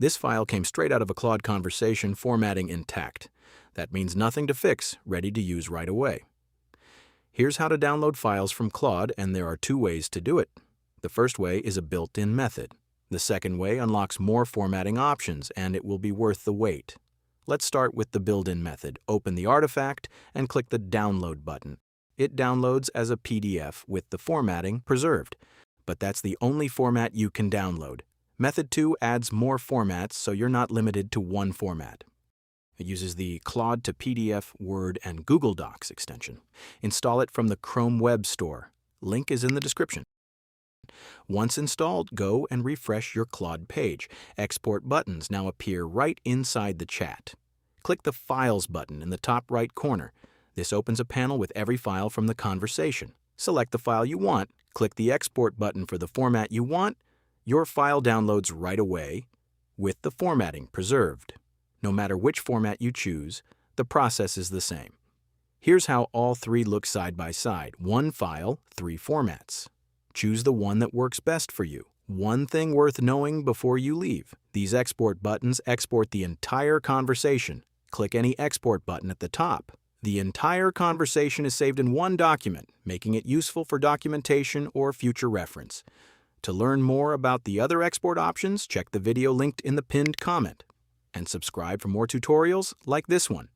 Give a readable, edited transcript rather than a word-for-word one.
This file came straight out of a Claude conversation, formatting intact. That means nothing to fix, ready to use right away. Here's how to download files from Claude, and there are two ways to do it. The first way is a built-in method. The second way unlocks more formatting options, and it will be worth the wait. Let's start with the built-in method. Open the artifact and click the Download button. It downloads as a PDF with the formatting preserved, but that's the only format you can download. Method 2 adds more formats, so you're not limited to one format. It uses the Claude to PDF, Word, and Google Docs extension. Install it from the Chrome Web Store. Link is in the description. Once installed, go and refresh your Claude page. Export buttons now appear right inside the chat. Click the Files button in the top right corner. This opens a panel with every file from the conversation. Select the file you want, click the Export button for the format you want. Your file downloads right away with the formatting preserved. No matter which format you choose, the process is the same. Here's how all three look side by side. One file, three formats. Choose the one that works best for you. One thing worth knowing before you leave. These export buttons export the entire conversation. Click any export button at the top. The entire conversation is saved in one document, making it useful for documentation or future reference. To learn more about the other export options, check the video linked in the pinned comment. And subscribe for more tutorials like this one.